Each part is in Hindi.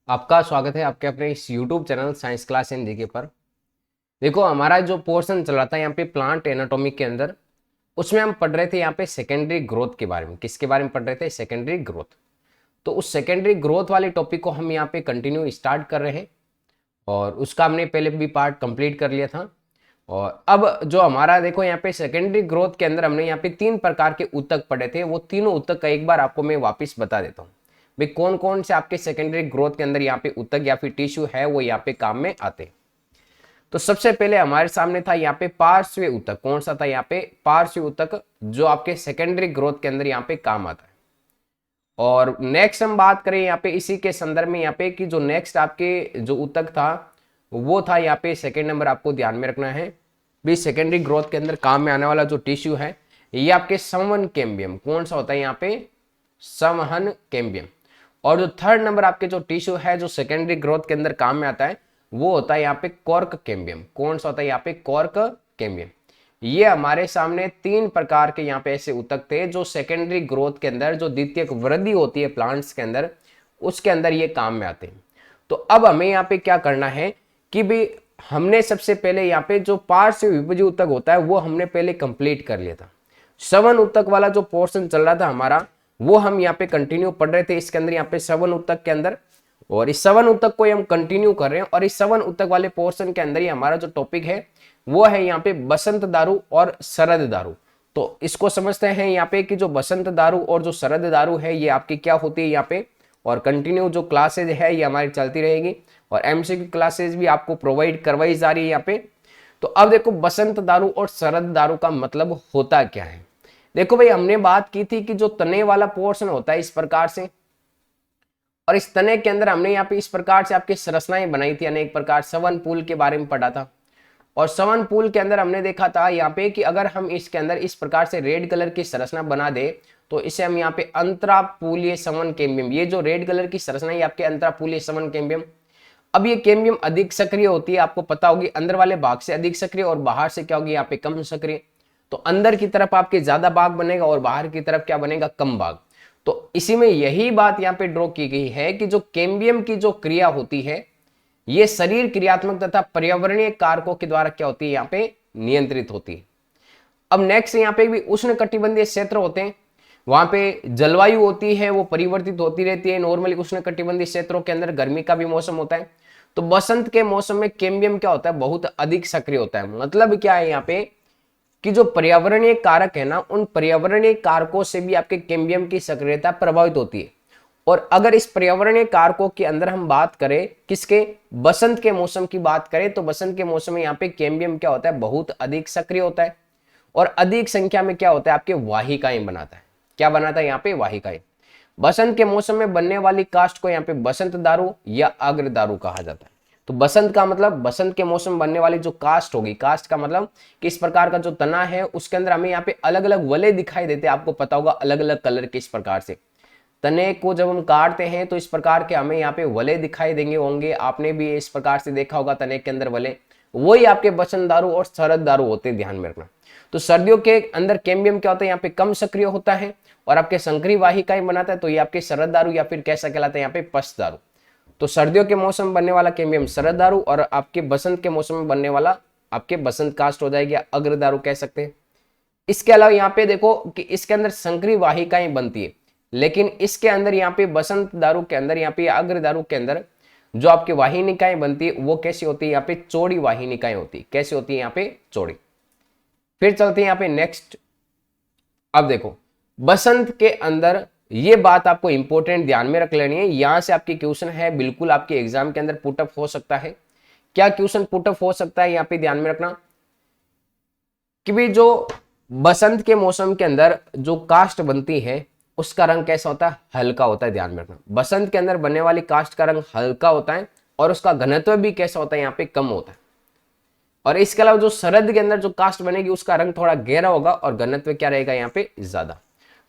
आपका स्वागत है आपके अपने इस YouTube channel science class in GK पर। देखो हमारा जो पोर्शन चल रहा था यहाँ पे प्लांट एनाटॉमी के अंदर, उसमें हम पढ़ रहे थे यहाँ पे सेकेंडरी ग्रोथ के बारे में। किसके बारे में पढ़ रहे थे? Secondary growth. तो उस सेकेंडरी ग्रोथ वाले टॉपिक को हम यहाँ पे कंटिन्यू स्टार्ट कर रहे हैं और उसका हमने पहले भी पार्ट कंप्लीट कर लिया था। और अब जो हमारा देखो यहाँ पे सेकेंडरी ग्रोथ के अंदर हमने यहाँ पे 3 प्रकार के ऊतक पढ़े थे। वो तीनों ऊतक का एक बार आपको मैं वापस बता देता हूँ भाई कौन कौन से आपके सेकेंडरी ग्रोथ के अंदर यहाँ पे ऊतक या फिर टिश्यू है वो यहाँ पे काम में आते हैं। तो सबसे पहले हमारे सामने था यहाँ पे पार्श्व ऊतक। कौन सा था? यहाँ पे पार्श्व ऊतक, जो आपके सेकेंडरी ग्रोथ के अंदर यहाँ पे काम आता है। और नेक्स्ट हम बात करें यहाँ पे इसी के संदर्भ में यहाँ पे कि जो नेक्स्ट आपके जो ऊतक था वो था यहाँ पे सेकेंड नंबर, आपको ध्यान में रखना है भी सेकेंडरी ग्रोथ के अंदर काम में आने वाला जो टिश्यू है ये आपके संवहन कैम्बियम। कौन सा होता है? यहाँ पे संवहन कैम्बियम। और जो थर्ड नंबर आपके जो टिश्यू है जो सेकेंडरी ग्रोथ के अंदर काम में आता है वो होता है यहाँ पे कॉर्क कैम्बियम। कौन सा होता है? यहाँ पे कॉर्क कैम्बियम। ये हमारे सामने 3 प्रकार के यहाँ पे ऐसे ऊतक थे जो सेकेंडरी ग्रोथ के अंदर, जो द्वितीयक वृद्धि होती है प्लांट्स के अंदर, उसके अंदर ये काम में आते हैं। तो अब हमें यहाँ पे क्या करना है कि भी हमने सबसे पहले यहाँ पे जो पार्श्व विभजी ऊतक होता है वो हमने पहले कंप्लीट कर लिया था। श्रवण ऊतक वाला जो पोर्शन चल रहा था हमारा वो हम यहाँ पे कंटिन्यू पढ़ रहे थे इसके अंदर, यहाँ पे श्रवण ऊतक के अंदर। और इस श्रवण ऊतक को हम कंटिन्यू कर रहे हैं और इस श्रवण ऊतक वाले पोर्शन के अंदर ही हमारा जो टॉपिक है वो है यहाँ पे बसंत दारू और शरद दारू। तो इसको समझते हैं यहाँ पे कि जो बसंत दारू और जो शरद दारू है ये आपकी क्या होती है यहाँ पे। और कंटिन्यू जो क्लासेज है ये हमारी चलती रहेगी और एमसीक्यू क्लासेज भी आपको प्रोवाइड करवाई जा रही है यहाँ पे। तो अब देखो बसंत दारू और शरद दारू का मतलब होता क्या है। देखो भाई हमने बात की थी कि जो तने वाला पोर्शन होता है इस प्रकार से, और इस तने के अंदर हमने यहाँ पे इस प्रकार से आपकी संरचनाएं बनाई थी अनेक प्रकार। श्रवण पूल के बारे में पढ़ा था और श्रवण पूल के अंदर हमने देखा था यहाँ पे कि अगर हम इसके अंदर इस प्रकार से रेड कलर की संरचना बना दे तो इसे हम यहाँ पे अंतरापूलीय श्रवण कैम्बियम, ये जो रेड कलर की संरचना है आपके अंतरापूलीय श्रवण कैम्बियम। अब ये कैम्बियम अधिक सक्रिय होती है, आपको पता होगी अंदर वाले भाग से अधिक सक्रिय और बाहर से क्या होगी यहाँ पे कम सक्रिय। तो अंदर की तरफ आपके ज्यादा भाग बनेगा और बाहर की तरफ क्या बनेगा? कम भाग। तो इसी में यही बात यहाँ पे ड्रॉ की गई है कि जो कैम्बियम की जो क्रिया होती है ये शरीर क्रियात्मक तथा पर्यावरणीय कारकों के द्वारा क्या होती है? यहाँ पे नियंत्रित होती है। अब नेक्स्ट यहाँ पे भी उष्ण कटिबंधीय क्षेत्र होते हैं, वहां पे जलवायु होती है वो परिवर्तित होती रहती है। नॉर्मली उष्ण कटिबंधीय क्षेत्रों के अंदर गर्मी का भी मौसम होता है। तो बसंत के मौसम में कैम्बियम क्या होता है? बहुत अधिक सक्रिय होता है। मतलब क्या है यहाँ पे कि जो पर्यावरणीय कारक है ना, उन पर्यावरणीय कारकों से भी आपके कैम्बियम की सक्रियता प्रभावित होती है। और अगर इस पर्यावरणीय कारकों के अंदर हम बात करें किसके? बसंत के मौसम की बात करें तो बसंत के मौसम में यहाँ पे कैम्बियम क्या होता है? बहुत अधिक सक्रिय होता है और अधिक संख्या में क्या होता है? आपके वाहिकाएं बनाता है। क्या बनाता है? यहाँ पे वाहिकाएं। बसंत के मौसम में बनने वाली कास्ट को यहाँ पे बसंत दारू या अग्र दारू कहा जाता है। तो बसंत का मतलब बसंत के मौसम में बनने वाली जो कास्ट होगी, कास्ट का मतलब किस प्रकार का जो तना है उसके अंदर हमें यहाँ पे अलग अलग वलय दिखाई देते हैं। आपको पता होगा अलग अलग कलर के इस प्रकार से तने को जब हम काटते हैं तो इस प्रकार के हमें यहाँ पे वलय दिखाई देंगे होंगे। आपने भी इस प्रकार से देखा होगा तने के अंदर वलय, वही आपके बसंत दारू और शरद दारू होते हैं, ध्यान में रखना। तो सर्दियों के अंदर कैम्बियम क्या होता है? यहाँ पे कम सक्रिय होता है और आपके संकरी वाहिकाएं बनाता है। तो ये आपके शरद दारू या फिर कैसा कहलाता है? यहाँ पे पश्च दारू। तो सर्दियों के मौसम में बनने वाला कैम्बियम शरद दारू और आपके बसंत के मौसम में बनने वाला आपके बसंत कास्ट हो जाएगी, अग्र दारू कह सकते हैं। इसके अलावा यहाँ पे देखो कि इसके अंदर संकरी वाहिकाएं बनती है, लेकिन इसके अंदर यहाँ पे बसंत दारू के अंदर, यहाँ पे अग्र दारू के अंदर जो आपकी वाहिनिकाएं बनती है वो कैसी होती है? यहाँ पे चौड़ी वाहिनिकाएं होती है। कैसी होती है? यहाँ पे चौड़ी। फिर चलते हैं यहाँ पे नेक्स्ट। अब देखो बसंत के अंदर ये बात आपको इंपॉर्टेंट ध्यान में रख लेनी है, यहां से आपकी क्वेश्चन है, बिल्कुल आपके एग्जाम के अंदर पुटअप हो सकता है। क्या क्वेश्चन पुटअप हो सकता है? यहाँ पे ध्यान में रखना कि भी जो बसंत के मौसम के अंदर जो कास्ट बनती है उसका रंग कैसा होता है? हल्का होता है। ध्यान में रखना बसंत के अंदर बनने वाली कास्ट का रंग हल्का होता है और उसका घनत्व भी कैसा होता है? यहाँ पे कम होता है। और इसके अलावा जो शरद के अंदर जो कास्ट बनेगी उसका रंग थोड़ा गहरा होगा और घनत्व क्या रहेगा? यहाँ पे ज्यादा।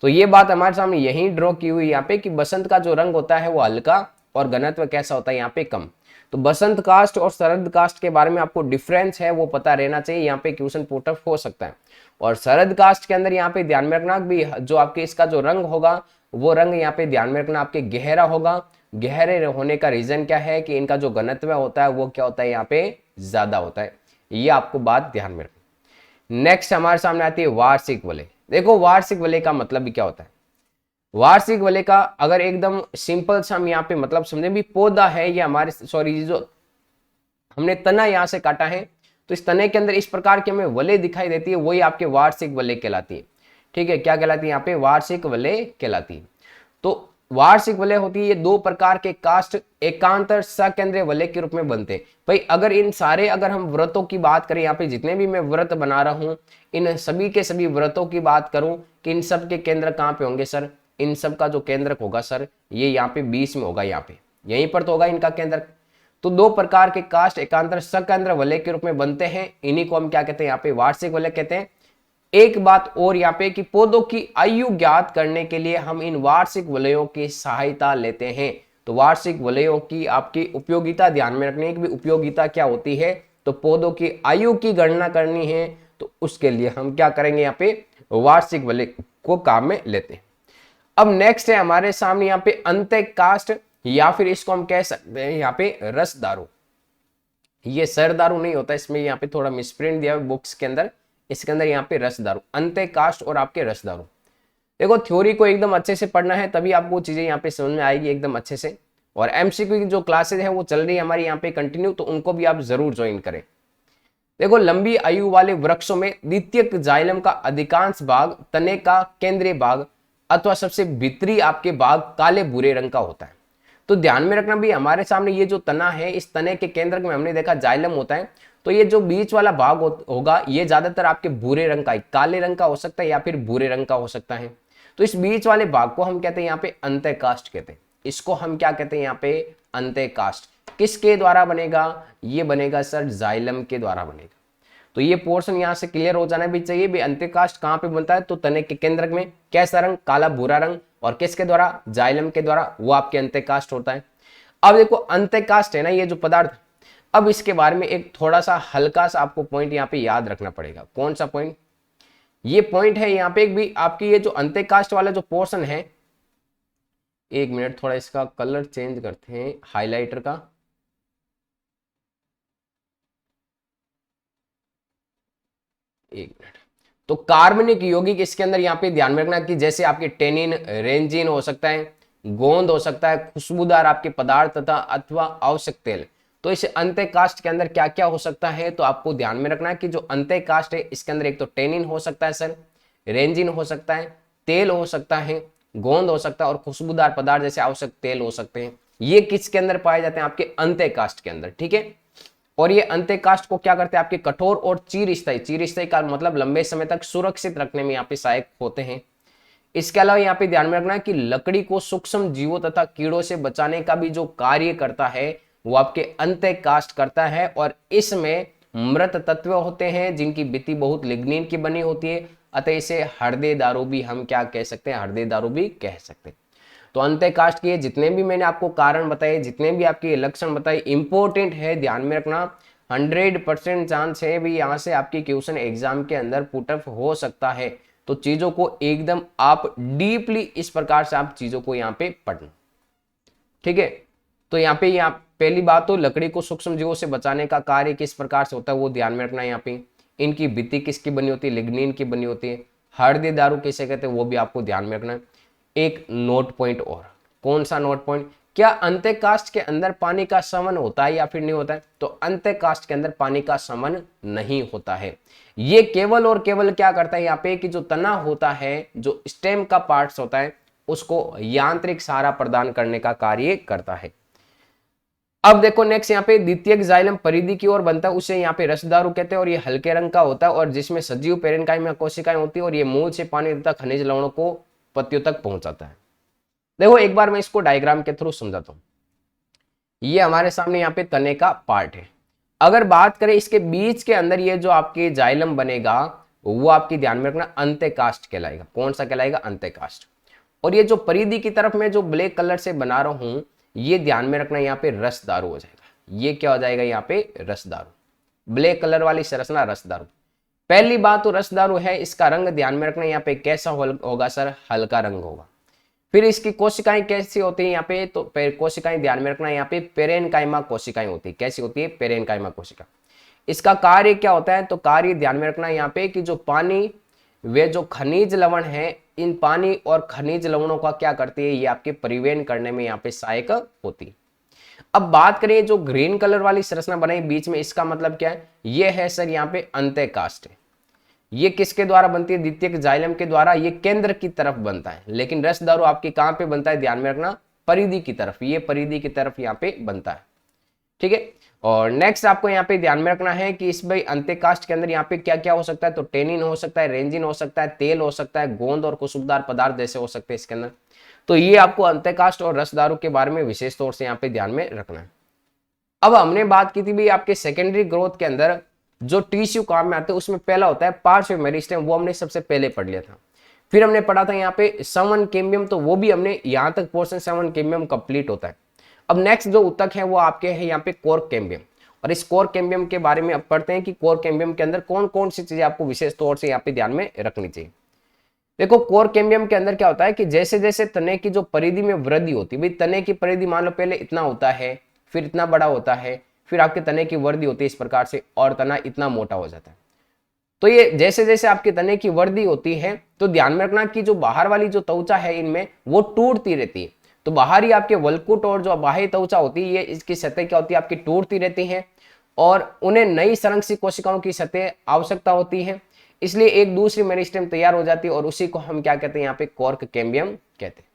तो ये बात हमारे सामने यही ड्रॉ की हुई यहाँ पे कि बसंत का जो रंग होता है वो हल्का और घनत्व कैसा होता है? यहाँ पे कम। तो बसंत कास्ट और शरद कास्ट के बारे में आपको डिफरेंस है वो पता रहना चाहिए, यहाँ पे क्वेश्चन पुटअप हो सकता है। और शरद कास्ट के अंदर यहाँ पे ध्यान में रखना भी जो आपके इसका जो रंग होगा वो रंग यहाँ पे ध्यान में रखना आपके गहरा होगा, गहरे होने का रीजन क्या है कि इनका जो घनत्व होता है वो क्या होता है यहाँ पे ज्यादा होता है। ये आपको बात ध्यान में रखनी। नेक्स्ट हमारे सामने आती है वार्षिक वलय। देखो वार्षिक वलय का मतलब भी क्या होता है। वार्षिक वलय का अगर एकदम सिंपल सा हम यहाँ पे मतलब समझे भी, पौधा है ये हमारे, सॉरी, जो हमने तना यहाँ से काटा है तो इस तने के अंदर इस प्रकार की हमें वलय दिखाई देती है, वही आपके वार्षिक वलय कहलाती है। ठीक है, क्या कहलाती है यहाँ पे, वार्षिक वलय कहलाती है। तो वार्षिक वलय होती है, ये दो प्रकार के कास्ट एकांतर सकेंद्रीय वलय के रूप में बनते हैं। भाई अगर इन सारे, अगर हम व्रतों की बात करें, यहाँ पे जितने भी मैं व्रत बना रहा हूं, इन सभी के सभी व्रतों की बात करूं कि इन सब के केंद्र कहाँ पे होंगे सर, इन सब का जो केंद्रक होगा सर ये यहाँ पे बीच में होगा, यहाँ पे यहीं पर तो होगा इनका केंद्रक। तो दो प्रकार के कास्ट एकांतर सकेंद्र वलय के रूप में बनते हैं, इन्हीं को हम क्या कहते हैं यहाँ पे वार्षिक वलय कहते हैं। एक बात और यहाँ पे कि पौधों की आयु ज्ञात करने के लिए हम इन वार्षिक वलयों की सहायता लेते हैं। तो वार्षिक वलयों की आपकी उपयोगिता ध्यान में रखनी है कि उपयोगिता क्या होती है, तो पौधों की आयु की गणना करनी है, तो उसके लिए हम क्या करेंगे यहाँ पे वार्षिक वलय को काम में लेते हैं। अब नेक्स्ट है हमारे सामने यहाँ पे अंत्यकाष्ठ, या फिर इसको हम कह सकते हैं यहाँ पे रसदारू। ये सरदारू नहीं होता, इसमें यहाँ पे थोड़ा मिसप्रिंट दिया है बुक्स के अंदर, इसके अंदर यहाँ पे रसदारू, अंत्यकाष्ठ और आपके रसदारू। देखो थ्योरी को एकदम अच्छे से पढ़ना है तभी आपको चीजें यहाँ पे समझ में आएगी एकदम अच्छे से। और एमसीक्यू की जो क्लासेज है वो चल रही है हमारी यहाँ पे कंटिन्यू, तो उनको भी आप जरूर ज्वाइन करें। देखो लंबी आयु वाले वृक्षों में द्वितीयक जाइलम का अधिकांश भाग तने का केंद्रीय भाग अथवा सबसे भीतरी आपके भाग काले भूरे रंग का होता है। तो ध्यान में रखना भी, हमारे सामने ये जो तना है, इस तने के केंद्र में हमने देखा जाइलम होता है, तो ये जो बीच वाला भाग होगा ये ज्यादातर आपके भूरे रंग का, काले रंग का हो सकता है या फिर भूरे रंग का हो सकता है। तो इस बीच वाले भाग को हम कहते हैं यहाँ पे अंत्यकाष्ठ कहते हैं। इसको हम क्या कहते हैं यहाँ पे अंत्यकाष्ठ। किसके द्वारा बनेगा, ये बनेगा सर जाइलम के द्वारा बनेगा। तो ये पोर्शन यहाँ से क्लियर हो जाना भी चाहिए भी, अंत्यकाष्ठ कहाँ पे बनता है, तो तने के केंद्रक में। कैसा रंग, काला भूरा रंग, और किसके द्वारा, जाइलम के द्वारा, वो आपके अंत्यकाष्ठ होता है। अब देखो अंत्यकाष्ठ है ना ये जो पदार्थ, अब इसके बारे में एक थोड़ा सा हल्का सा आपको पॉइंट यहाँ पे याद रखना पड़ेगा। कौन सा पॉइंट, ये पॉइंट है यहाँ पे भी आपकी, ये जो अंत्यकाष्ठ वाला जो पोर्शन है, एक मिनट थोड़ा इसका कलर चेंज करते हैं हाइलाइटर का। एक मिनट, तो कार्बनिक यौगिक इसके अंदर यहाँ पे ध्यान में रखना कि जैसे आपके टेनिन, रेंजिन हो सकता है, गोंद हो सकता है, खुशबूदार आपके पदार्थ तथा अथवा आवश्यक तेल। तो इस अंत्यकाष्ठ के अंदर क्या क्या हो सकता है, तो आपको ध्यान में रखना है कि जो अंत्यकाष्ठ है इसके अंदर एक तो टेनिन हो सकता है सर, रेंजिन हो सकता है, तेल हो सकता है, गोंद हो सकता है, और खुशबूदार पदार्थ जैसे आवश्यक तेल हो सकते हैं। ये किसके अंदर पाए जाते हैं, आपके अंत्यकाष्ठ के अंदर। ठीक है, और ये अंत्यकाष्ठ को क्या करते हैं, आपके कठोर और चिरस्थायी का मतलब लंबे समय तक सुरक्षित रखने में यहाँ पे सहायक होते हैं। इसके अलावा यहाँ पे ध्यान में रखना है कि लकड़ी को सूक्ष्म जीवों तथा कीड़ों से बचाने का भी जो कार्य करता है वो आपके अंत्यकाष्ठ करता है। और इसमें मृत तत्व होते हैं जिनकी भित्ति बहुत लिग्निन की बनी होती है, अतः इसे हृदय दारू भी हम क्या कह सकते हैं, हृदय दारू भी कह सकते हैं। तो अंत्यकाष्ठ के जितने भी मैंने आपको कारण बताए, जितने भी आपके लक्षण बताए, इंपॉर्टेंट है, ध्यान में रखना। 100% चांस है भी यहाँ से आपकी क्वेश्चन एग्जाम के अंदर पुटअप हो सकता है। तो चीजों को एकदम आप डीपली इस प्रकार से आप चीजों को यहाँ पे पढ़ना। ठीक है, तो यहाँ पे यहाँ पहली बात तो लकड़ी को सूक्ष्म जीवों से बचाने का कार्य किस प्रकार से होता है वो ध्यान में रखना। यहाँ पे इनकी भित्ति किसकी बनी होती है, लिग्निन की बनी होती है। हृदय दारू किसे कहते हैं वो भी आपको ध्यान में रखना है। एक नोट पॉइंट और, कौन सा नोट पॉइंट, क्या अंत्यकाष्ठ के अंदर पानी का समन होता है या फिर नहीं होता है, तो अंत्यकाष्ठ के अंदर पानी का समन नहीं होता है। ये केवल और केवल क्या करता है यहाँ पे कि जो तना होता है, जो स्टेम का पार्ट्स होता है, उसको यांत्रिक सहारा प्रदान करने का कार्य करता है। अब देखो नेक्स्ट यहाँ पे द्वितीयक जाइलम परिधि की ओर बनता है, उसे यहाँ पे रसदारू कहते हैं, और ये हल्के रंग का होता है और जिसमें सजीव पेरेनकाइम कोशिकाएं होती है, और ये मूल से पानी तथा खनिज लवणों को पत्तियों तक पहुंचाता है। देखो एक बार मैं इसको डायग्राम के थ्रू समझाता हूं। ये हमारे सामने यहाँ पे तने का पार्ट है। अगर बात करें इसके बीच के अंदर ये जो आपके जाइलम बनेगा वो आपकी ध्यान में रखना अंत्यकाष्ठ कहलाएगा। कौन सा कहलाएगा, अंत्यकाष्ठ। और ये जो परिधि की तरफ में जो ब्लैक कलर से बना रहा हूं, ये ध्यान में रखना यहाँ पे रसदारू हो जाएगा। ये क्या हो जाएगा यहाँ पे, रसदारू। ब्लैक कलर वाली संरचना रसदारू। पहली बात तो रसदारू है, इसका रंग ध्यान में रखना यहाँ पे कैसा होगा सर, हल्का रंग होगा। फिर इसकी कोशिकाएं कैसी होती है यहाँ पे, तो कोशिकाएं ध्यान में रखना, यहाँ पे पेरेनकाइमा कोशिकाएं होती है। कैसी होती है? पेरेनकाइमा कोशिका। इसका कार्य क्या होता है, तो कार्य ध्यान में रखना यहाँ पे कि जो पानी वे जो खनिज लवण है, इन पानी और खनिज लवणों का क्या करती है, ये आपके परिवहन करने में यहाँ पे सहायक होती है। अब बात करें जो ग्रीन कलर वाली संरचना बनाई बीच में, इसका मतलब क्या है, ये है सर यहाँ पे अंत्यकाष्ठ। ये किसके द्वारा बनती है? द्वितीयक जाइलम के द्वारा। ये केंद्र की तरफ बनता है, लेकिन रसदारू आपकी कहां पे बनता है, ध्यान में रखना, परिधि की तरफ। ये परिधि की तरफ यहाँ पे बनता है, ठीक है। और नेक्स्ट आपको यहाँ पे ध्यान में रखना है कि इस भाई अंत्यकाष्ठ के अंदर यहाँ पे क्या क्या हो सकता है, तो टेनिन हो सकता है, रेंजिन हो सकता है, तेल हो सकता है, गोंद और कुसुमदार पदार्थ जैसे हो सकते हैं इसके अंदर। तो ये आपको अंत्यकाष्ठ और रसदारू के बारे में विशेष तौर से यहाँ पे ध्यान में रखना है। अब हमने बात की थी भाई आपके सेकेंडरी ग्रोथ के अंदर जो टिश्यू काम में आते हैं, उसमें पहला होता है पार्श्व मेरिस्टेम, वो हमने सबसे पहले पढ़ लिया था। फिर हमने पढ़ा था यहाँ पे सवन कैम्बियम, तो वो भी हमने यहाँ तक पोर्शन सवन कैम्बियम कंप्लीट होता है। अब नेक्स्ट जो उत्तक है वो आपके है यहाँ पे कोर कैम्बियम, और इस कोर कैम्बियम के बारे में अब पढ़ते हैं कि कोर कैम्बियम के अंदर कौन कौन सी चीजें आपको विशेष तौर से यहाँ पे ध्यान में रखनी चाहिए। देखो कोर कैम्बियम के अंदर क्या होता है कि जैसे जैसे तने की जो परिधि में वृद्धि होती है, भाई तने की परिधि मान लो पहले इतना होता है, फिर इतना बड़ा होता है, फिर आपके तने की वृद्धि होती है इस प्रकार से, और तना इतना मोटा हो जाता है। तो ये जैसे जैसे आपके तने की वृद्धि होती है, तो ध्यान में रखना कि जो बाहर वाली जो त्वचा है इनमें वो टूटती रहती है। तो बाहरी आपके वल्कुट और जो बाह्य त्वचा होती है, ये इसकी सतह क्या होती है, आपकी टूटती रहती है, और उन्हें नई संरक्षित कोशिकाओं की सतह आवश्यकता होती है। इसलिए एक दूसरी मेरिस्टेम तैयार हो जाती है, और उसी को हम क्या कहते हैं, यहाँ पे कॉर्क कैम्बियम कहते हैं।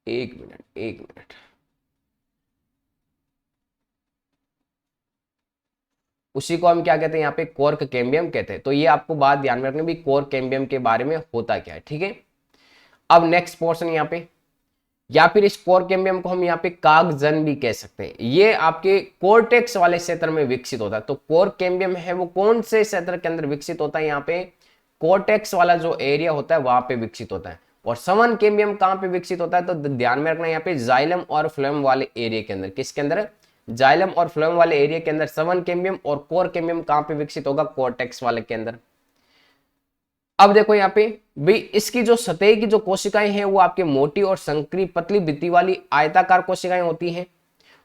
एक मिनट उसी को हम क्या कहते हैं, यहाँ पे कॉर्क कैम्बियम कहते हैं। तो ये आपको बात ध्यान में रखनी भी कॉर्क कैम्बियम के बारे में होता क्या है, ठीक है। अब नेक्स्ट पोर्शन यहाँ पे, या फिर इस कोर कैम्बियम को हम यहाँ पे कागजन भी कह सकते हैं। ये आपके कोर्टेक्स वाले क्षेत्र में विकसित होता है। तो कोर कैम्बियम है वो कौन से क्षेत्र के अंदर विकसित होता है, यहाँ पे कोर्टेक्स वाला जो एरिया होता है वहां पे विकसित होता है। और सवन कैम्बियम कहाँ पे विकसित होता है, तो ध्यान में रखना यहाँ पे जाइलम और फ्लोएम वाले एरिया के अंदर। किसके अंदर? जाइलम और फ्लोएम वाले एरिया के अंदर सवन कैम्बियम। और कोर कैम्बियम कहाँ पे विकसित होगा? कोर्टेक्स वाले के अंदर। अब देखो यहाँ पे भी इसकी जो सतह की जो कोशिकाएं हैं वो आपके मोटी और संकरी पतली भित्ति वाली आयताकार कोशिकाएं होती हैं,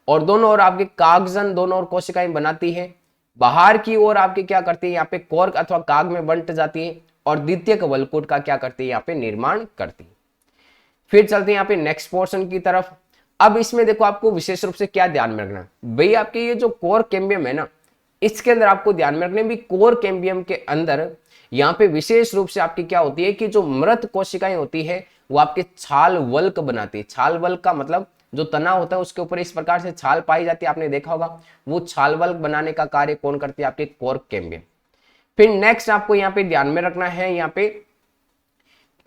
और दोनों ओर आपके कागजन दोनों ओर कोशिकाएं बनाती है। बाहर की ओर आपके क्या करती है, यहाँ पे कॉर्क अथवा काग में बंट जाती है, और द्वितीयक वल्कुट का क्या करती है, यहाँ पे निर्माण करती है। फिर चलते हैं यहाँ पे नेक्स्ट पोर्शन की तरफ। अब इसमें देखो आपको विशेष रूप से क्या ध्यान में रखना भाई, आपके ये जो कोर कैम्बियम है ना, इसके अंदर आपको ध्यान में रखना भी कोर कैम्बियम के अंदर यहाँ पे विशेष रूप से आपकी क्या होती है कि जो मृत कोशिकाएं होती है वो आपके छाल वल्क बनाती है। छाल वल्क का मतलब जो तना होता है उसके ऊपर इस प्रकार से छाल पाई जाती है, आपने देखा होगा। वो छाल वल्क बनाने का कार्य कौन करती है? आपके कोर कैम्बियम। फिर नेक्स्ट आपको यहाँ पे ध्यान में रखना है यहाँ पे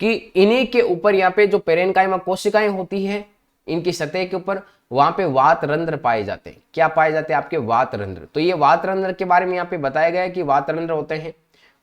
कि इन्हीं के ऊपर यहाँ पे जो पेरेनकाइमा कोशिकाएं होती है, इनकी सतह के ऊपर वहां पे वात रंध्र पाए जाते हैं। क्या पाए जाते हैं? आपके वात रंध्र। तो ये वात रंध्र के बारे में यहाँ पे बताया गया है कि वात रंध्र होते हैं,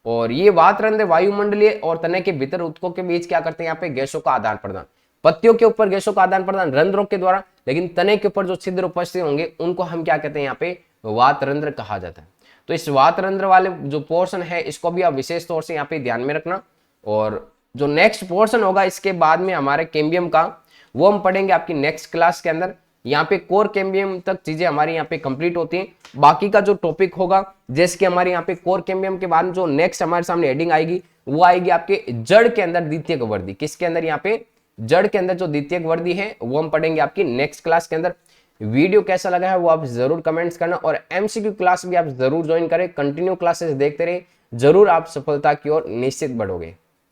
और ये वात रंध्र वायुमंडलीय और तने के भीतर ऊतकों के बीच क्या करते हैं, यहाँ पे गैसों का आदान प्रदान। पत्तियों के ऊपर गैसों का आदान प्रदान रंध्रों के द्वारा, लेकिन तने के ऊपर जो छिद्र उपस्थित होंगे उनको हम क्या कहते हैं, यहाँ पे वात रंध्र कहा जाता है। तो इस वात रंध्र वाले जो पोर्शन है इसको भी आप विशेष तौर से यहाँ पे ध्यान में रखना। और जो नेक्स्ट पोर्शन होगा इसके बाद में हमारे कैम्बियम का, वो हम पढ़ेंगे आपकी नेक्स्ट क्लास के अंदर। यहाँ पे कोर कैम्बियम तक चीजें हमारी यहाँ पे कंप्लीट होती हैं। बाकी का जो टॉपिक होगा, जैसे कि हमारे यहाँ पे कोर कैम्बियम के बाद जो नेक्स्ट हमारे सामने हेडिंग आएगी वो आएगी आपके जड़ के अंदर द्वितीयक वृद्धि। किसके अंदर? यहाँ पे जड़ के अंदर जो द्वितीयक वृद्धि है वो हम पढ़ेंगे आपकी नेक्स्ट क्लास के अंदर। वीडियो कैसा लगा है वो आप जरूर कमेंट्स करना, और एमसीक्यू क्लास भी आप जरूर ज्वाइन करें। कंटिन्यू क्लासेस देखते रहे, जरूर आप सफलता की ओर निश्चित बढ़ोगे।